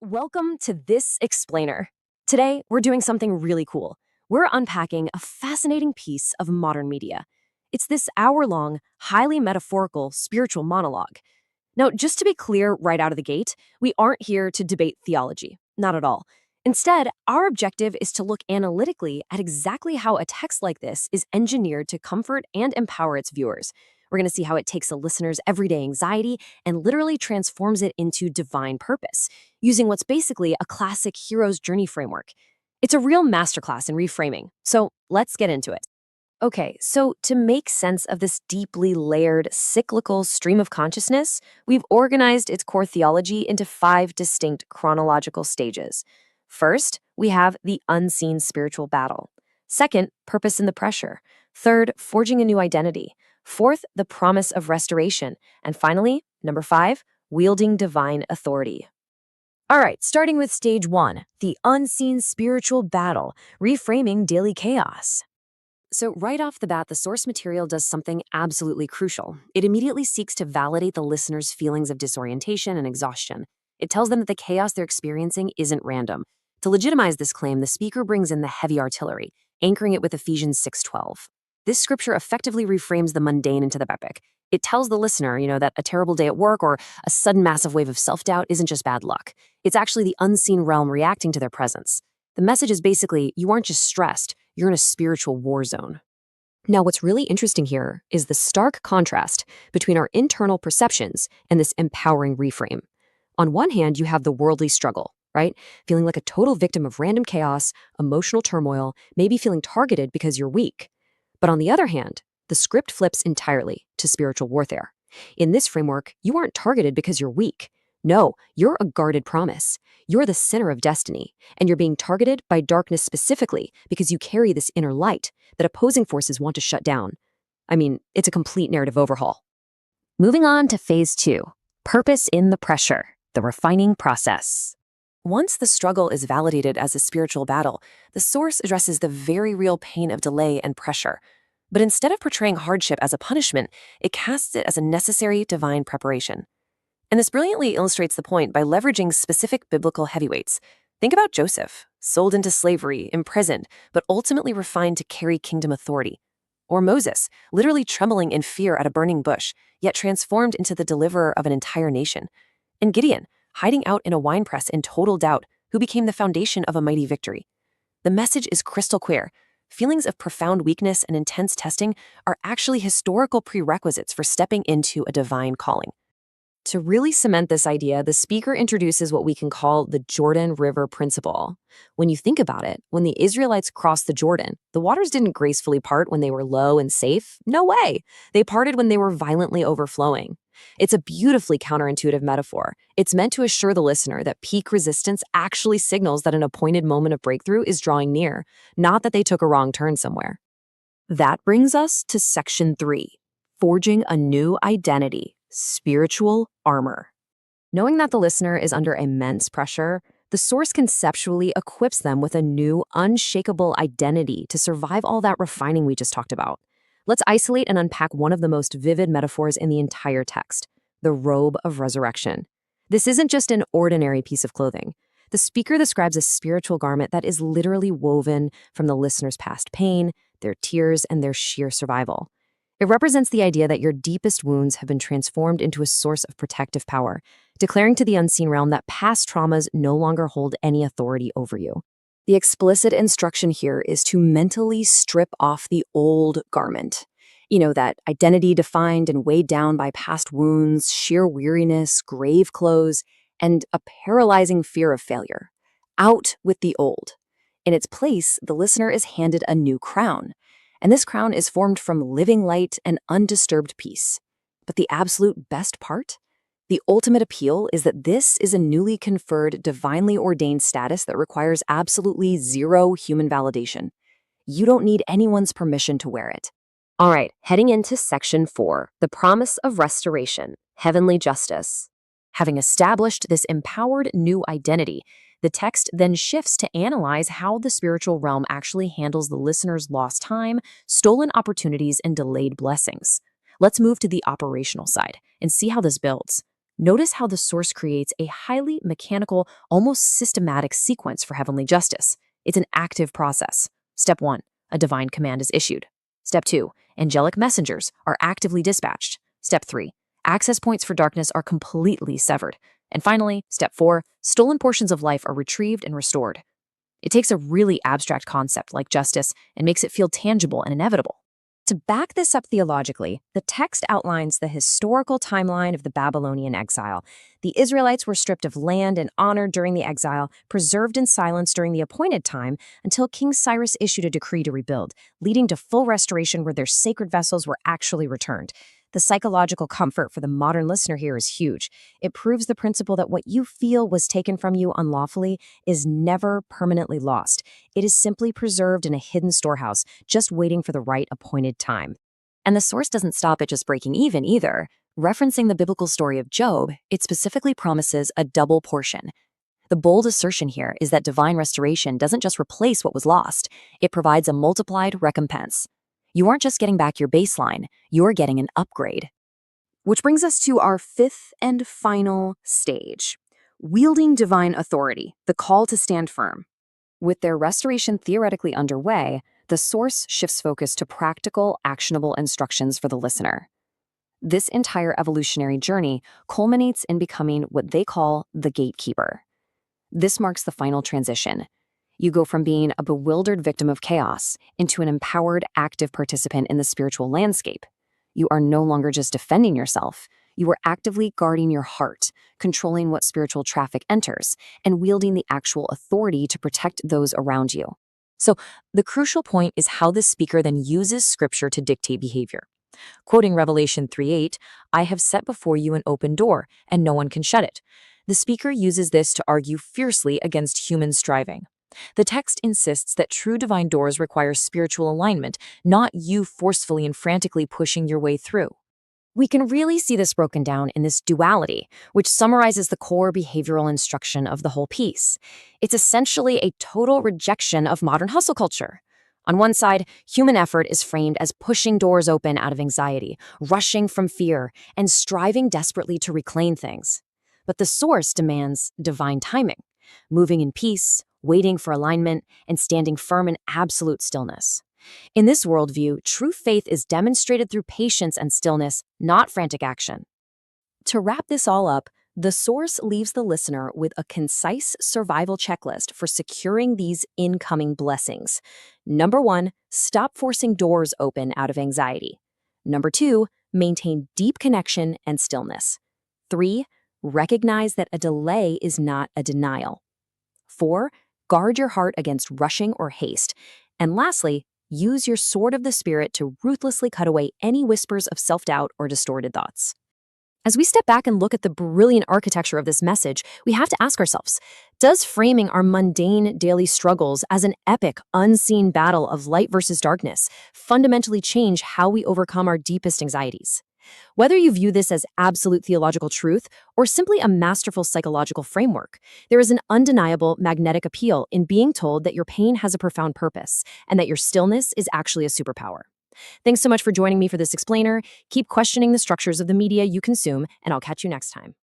Welcome to This Explainer. Today, we're doing something really cool. We're unpacking a fascinating piece of modern media. It's this hour-long, highly metaphorical spiritual monologue. Now, just to be clear right out of the gate, we aren't here to debate theology. Not at all. Instead, our objective is to look analytically at exactly how a text like this is engineered to comfort and empower its viewers. We're going to see how it takes a listener's everyday anxiety and literally transforms it into divine purpose, using what's basically a classic hero's journey framework. It's a real masterclass in reframing, so let's get into it. Okay, so to make sense of this deeply layered, cyclical stream of consciousness, we've organized its core theology into 5 distinct chronological stages. First, we have the unseen spiritual battle. Second, purpose in the pressure. Third, forging a new identity. Fourth, the promise of restoration. And finally, number 5, wielding divine authority. All right, starting with stage 1, the unseen spiritual battle, reframing daily chaos. So right off the bat, the source material does something absolutely crucial. It immediately seeks to validate the listener's feelings of disorientation and exhaustion. It tells them that the chaos they're experiencing isn't random. To legitimize this claim, the speaker brings in the heavy artillery, anchoring it with Ephesians 6:12. This scripture effectively reframes the mundane into the epic. It tells the listener, that a terrible day at work or a sudden massive wave of self-doubt isn't just bad luck. It's actually the unseen realm reacting to their presence. The message is basically, you aren't just stressed, you're in a spiritual war zone. Now, what's really interesting here is the stark contrast between our internal perceptions and this empowering reframe. On one hand, you have the worldly struggle, right? Feeling like a total victim of random chaos, emotional turmoil, maybe feeling targeted because you're weak. But on the other hand, the script flips entirely to spiritual warfare. In this framework, you aren't targeted because you're weak. No, you're a guarded promise. You're the center of destiny, and you're being targeted by darkness specifically because you carry this inner light that opposing forces want to shut down. I mean, it's a complete narrative overhaul. Moving on to phase 2, purpose in the pressure, the refining process. Once the struggle is validated as a spiritual battle, the source addresses the very real pain of delay and pressure. But instead of portraying hardship as a punishment, it casts it as a necessary divine preparation. And this brilliantly illustrates the point by leveraging specific biblical heavyweights. Think about Joseph, sold into slavery, imprisoned, but ultimately refined to carry kingdom authority. Or Moses, literally trembling in fear at a burning bush, yet transformed into the deliverer of an entire nation. And Gideon, hiding out in a winepress in total doubt, who became the foundation of a mighty victory. The message is crystal clear. Feelings of profound weakness and intense testing are actually historical prerequisites for stepping into a divine calling. To really cement this idea, the speaker introduces what we can call the Jordan River principle. When you think about it, when the Israelites crossed the Jordan, the waters didn't gracefully part when they were low and safe. No way. They parted when they were violently overflowing. It's a beautifully counterintuitive metaphor. It's meant to assure the listener that peak resistance actually signals that an appointed moment of breakthrough is drawing near, not that they took a wrong turn somewhere. That brings us to section 3, forging a new identity. Spiritual armor. Knowing that the listener is under immense pressure, the source conceptually equips them with a new, unshakable identity to survive all that refining we just talked about. Let's isolate and unpack one of the most vivid metaphors in the entire text, the robe of resurrection. This isn't just an ordinary piece of clothing. The speaker describes a spiritual garment that is literally woven from the listener's past pain, their tears, and their sheer survival. It represents the idea that your deepest wounds have been transformed into a source of protective power, declaring to the unseen realm that past traumas no longer hold any authority over you. The explicit instruction here is to mentally strip off the old garment. That identity defined and weighed down by past wounds, sheer weariness, grave clothes, and a paralyzing fear of failure. Out with the old. In its place, the listener is handed a new crown. And this crown is formed from living light and undisturbed peace. But the absolute best part? The ultimate appeal is that this is a newly conferred, divinely ordained status that requires absolutely zero human validation. You don't need anyone's permission to wear it. All right, heading into section 4, the promise of restoration, heavenly justice. Having established this empowered new identity, the text then shifts to analyze how the spiritual realm actually handles the listener's lost time, stolen opportunities, and delayed blessings. Let's move to the operational side and see how this builds. Notice how the source creates a highly mechanical, almost systematic sequence for heavenly justice. It's an active process. Step 1, a divine command is issued. Step 2, angelic messengers are actively dispatched. Step 3, access points for darkness are completely severed. And finally, step 4, stolen portions of life are retrieved and restored. It takes a really abstract concept like justice and makes it feel tangible and inevitable. To back this up theologically, the text outlines the historical timeline of the Babylonian exile. The Israelites were stripped of land and honor during the exile, preserved in silence during the appointed time until King Cyrus issued a decree to rebuild, leading to full restoration where their sacred vessels were actually returned. The psychological comfort for the modern listener here is huge. It proves the principle that what you feel was taken from you unlawfully is never permanently lost. It is simply preserved in a hidden storehouse, just waiting for the right appointed time. And the source doesn't stop at just breaking even either. Referencing the biblical story of Job, it specifically promises a double portion. The bold assertion here is that divine restoration doesn't just replace what was lost, it provides a multiplied recompense. You aren't just getting back your baseline, you're getting an upgrade. Which brings us to our fifth and final stage, wielding divine authority, the call to stand firm. With their restoration theoretically underway, the source shifts focus to practical, actionable instructions for the listener. This entire evolutionary journey culminates in becoming what they call the gatekeeper. This marks the final transition. You go from being a bewildered victim of chaos into an empowered, active participant in the spiritual landscape. You are no longer just defending yourself. You are actively guarding your heart, controlling what spiritual traffic enters, and wielding the actual authority to protect those around you. So, the crucial point is how the speaker then uses scripture to dictate behavior. Quoting Revelation 3:8, "I have set before you an open door, and no one can shut it." The speaker uses this to argue fiercely against human striving. The text insists that true divine doors require spiritual alignment, not you forcefully and frantically pushing your way through. We can really see this broken down in this duality, which summarizes the core behavioral instruction of the whole piece. It's essentially a total rejection of modern hustle culture. On one side, human effort is framed as pushing doors open out of anxiety, rushing from fear, and striving desperately to reclaim things. But the source demands divine timing, moving in peace, waiting for alignment, and standing firm in absolute stillness. In this worldview, true faith is demonstrated through patience and stillness, not frantic action. To wrap this all up, the source leaves the listener with a concise survival checklist for securing these incoming blessings. Number 1, stop forcing doors open out of anxiety. Number 2, maintain deep connection and stillness. 3, recognize that a delay is not a denial. 4, guard your heart against rushing or haste. And lastly, use your sword of the Spirit to ruthlessly cut away any whispers of self-doubt or distorted thoughts. As we step back and look at the brilliant architecture of this message, we have to ask ourselves, does framing our mundane daily struggles as an epic, unseen battle of light versus darkness fundamentally change how we overcome our deepest anxieties? Whether you view this as absolute theological truth or simply a masterful psychological framework, there is an undeniable magnetic appeal in being told that your pain has a profound purpose and that your stillness is actually a superpower. Thanks so much for joining me for this explainer. Keep questioning the structures of the media you consume, and I'll catch you next time.